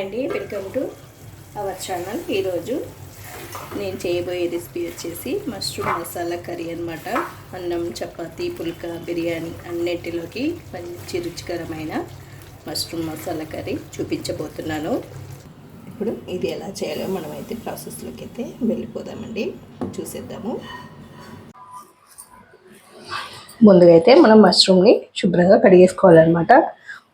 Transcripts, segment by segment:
Hi అండి, welcome to our channel. ఈరోజు నేను చేయబోయే రెసిపీ వచ్చేసి మష్రూమ్ మసాలా కర్రీ అనమాట. అన్నం, చపాతీ, పుల్కా, బిర్యానీ అన్నిటిలోకి మంచి రుచికరమైన మష్రూమ్ మసాలా కర్రీ చూపించబోతున్నాను. ఇప్పుడు ఇది ఎలా చేయాలో మనమైతే ప్రాసెస్లోకి అయితే వెళ్ళిపోదామండి, చూసేద్దాము. ముందుగా అయితే మనం మష్రూమ్ని శుభ్రంగా కడిగేసుకోవాలన్నమాట.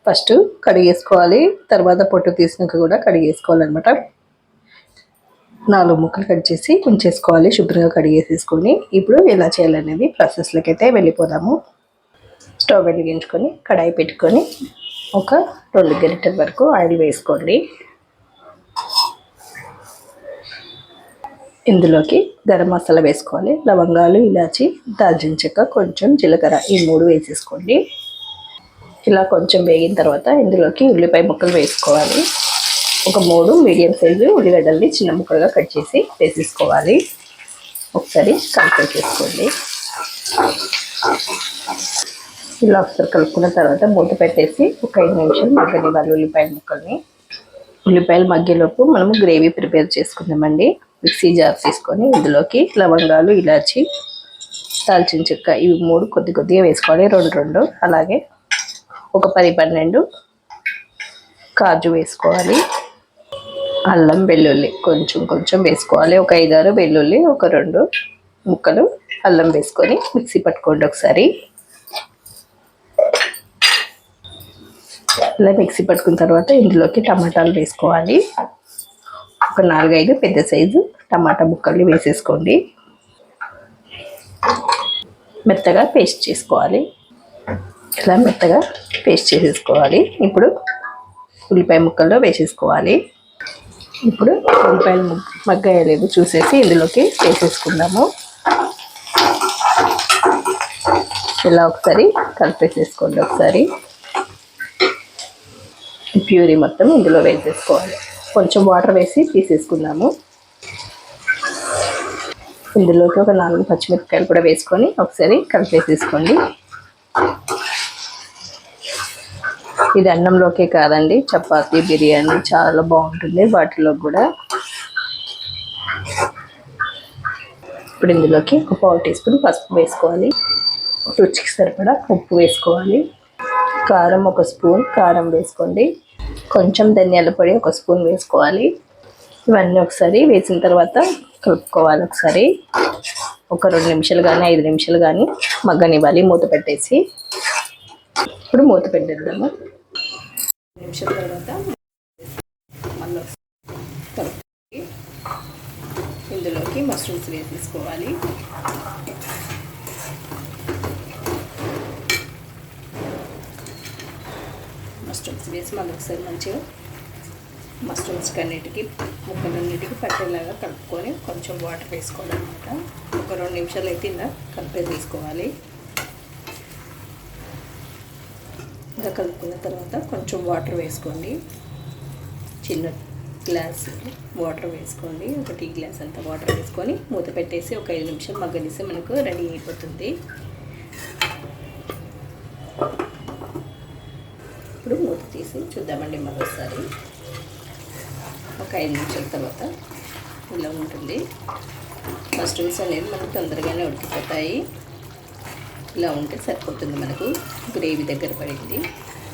ఫస్ట్ కడిగేసుకోవాలి, తర్వాత పొట్టు తీసినాక కూడా కడిగేసుకోవాలన్నమాట. 4 ముక్కలు కట్ చేసి ఉంచేసుకోవాలి, శుభ్రంగా కడిగేసేసుకొని. ఇప్పుడు ఎలా చేయాలనేది ప్రాసెస్లోకి అయితే వెళ్ళిపోదాము. స్టవ్ వెలిగించుకొని కడాయి పెట్టుకొని ఒక 2 గరిటెల వరకు ఆయిల్ వేసుకోండి. ఇందులోకి గరం మసాలా వేసుకోవాలి. లవంగాలు, ఇలాచి, దాల్చిన చెక్క, కొంచెం జీలకర్ర, ఈ 3 వేసేసుకోండి. ఇలా కొంచెం వేగిన తర్వాత ఇందులోకి ఉల్లిపాయ ముక్కలు వేసుకోవాలి. ఒక 3 మీడియం సైజు ఉల్లిగడ్డల్ని చిన్న ముక్కలుగా కట్ చేసి వేసేసుకోవాలి. ఒకసారి కలిపేసుకోండి. ఇలా ఒకసారి కలుపుకున్న తర్వాత మూత పెట్టేసి ఒక 5 నిమిషాలు మగ్గనివ్వాలి ఉల్లిపాయ ముక్కల్ని. ఉల్లిపాయలు మగ్గేలోపు మనము గ్రేవీ ప్రిపేర్ చేసుకుందామండి. మిక్సీ జార్ తీసుకొని ఇందులోకి లవంగాలు, ఇలాచి, దాల్చిన చెక్క ఇవి 3 కొద్దిగా వేసుకోవాలి, 2 అలాగే ఒక 10-12 కాజు వేసుకోవాలి. అల్లం, వెల్లుల్లి కొంచెం వేసుకోవాలి. ఒక 5-6 వెల్లుల్లి, ఒక 2 ముక్కలు అల్లం వేసుకొని మిక్సీ పట్టుకోండి ఒకసారి. ఇలా మిక్సీ పట్టుకున్న తర్వాత ఇందులోకి టమాటాలు వేసుకోవాలి. ఒక 4-5 పెద్ద సైజు టమాటా ముక్కల్ని వేసేసుకోండి. మెత్తగా పేస్ట్ చేసుకోవాలి. ఇలా మెత్తగా పేస్ట్ చేసేసుకోవాలి. ఇప్పుడు ఉల్లిపాయ ముక్కల్లో వేసేసుకోవాలి. ఇప్పుడు ఉల్లిపాయలు మగ్గలేదు చూసేసి ఇందులోకి వేసేసుకుందాము. ఇలా ఒకసారి కలిపేసేసుకోండి. ఒకసారి ప్యూరీ మొత్తం ఇందులో వేసేసుకోవాలి. కొంచెం వాటర్ వేసి తీసేసుకుందాము. ఇందులోకి ఒక 4 పచ్చిమిరపకాయలు కూడా వేసుకొని ఒకసారి కలిపేసేసుకోండి. ఇది అన్నంలోకే కాదండి, చపాతీ, బిర్యానీ చాలా బాగుంటుంది వాటిలో కూడా. ఇప్పుడు ఇందులోకి ఒక 1/4 టీ స్పూన్ పసుపు వేసుకోవాలి. రుచికి సరిపడా ఉప్పు వేసుకోవాలి. కారం 1 స్పూన్ కారం వేసుకోండి. కొంచెం ధనియాల పొడి 1 స్పూన్ వేసుకోవాలి. ఇవన్నీ ఒకసారి వేసిన తర్వాత కలుపుకోవాలి. ఒకసారి ఒక 2 నిమిషాలు కానీ 5 నిమిషాలు కానీ మగ్గనివ్వాలి మూత పెట్టేసి. ఇప్పుడు మూత పెట్టేద్దాము. 2 నిమిషాల తర్వాత మళ్ళీ కలుపుకొని ఇందులోకి మష్రూమ్స్ వేసేసుకోవాలి. మష్రూమ్స్ వేసి మళ్ళీ ఒకసారి మంచిగా మష్రూమ్స్కి అన్నిటికీ ముక్కలన్నిటికీ పట్టేలాగా కలుపుకొని కొంచెం వాటర్ వేసుకోవాలన్నమాట. ఒక 2 నిమిషాలు అయితే ఇలా కలిపే తీసుకోవాలి. ఇంకా కలుపుకున్న తర్వాత కొంచెం వాటర్ వేసుకోండి. చిన్న గ్లాస్ వాటర్ వేసుకోండి. ఒక టీ గ్లాస్ అంత వాటర్ వేసుకొని మూత పెట్టేసి ఒక 5 నిమిషాలు మగ్గనిస్తే మనకు రెడీ అయిపోతుంది. ఇప్పుడు మూత తీసి చూద్దామండి మరోసారి. ఒక 5 నిమిషాల తర్వాత ఇలా ఉంటుంది. మష్రూమ్స్ అనేది మనకు తొందరగానే ఉడికిపోతాయి. ఇలా ఉంటే సరిపోతుంది, మనకు గ్రేవీ దగ్గర పడింది.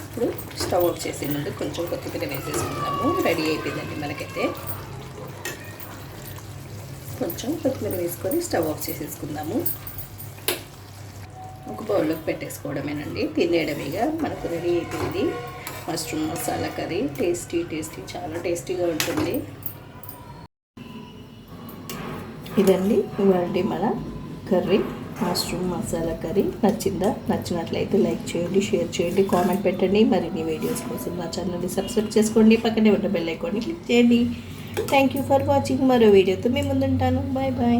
ఇప్పుడు స్టవ్ ఆఫ్ చేసే ముందు కొంచెం కొత్తిమీర వేసేసుకుందాము. రెడీ అయిపోయిందండి మనకైతే. కొంచెం కొత్తిమీర వేసుకొని స్టవ్ ఆఫ్ చేసేసుకుందాము. ఒక బౌల్లోకి పెట్టేసుకోవడమేనండి, తినేయడమేగా మనకు రెడీ అయిపోయింది మష్రూమ్ మసాలా కర్రీ. టేస్టీ చాలా టేస్టీగా ఉంటుంది. ఇదండి ఇవాళ మన కర్రీ, మష్రూమ్ మసాలా కర్రీ. నచ్చినట్లయితే లైక్ చేయండి, షేర్ చేయండి, కామెంట్ పెట్టండి. మరిన్ని వీడియోస్ కోసం నా ఛానల్ని సబ్స్క్రైబ్ చేసుకోండి. పక్కనే ఉన్న బెల్ ఐకాన్ని క్లిక్ చేయండి. Thank you for watching. మరో వీడియోతో మీ ముందుంటాను. Bye bye.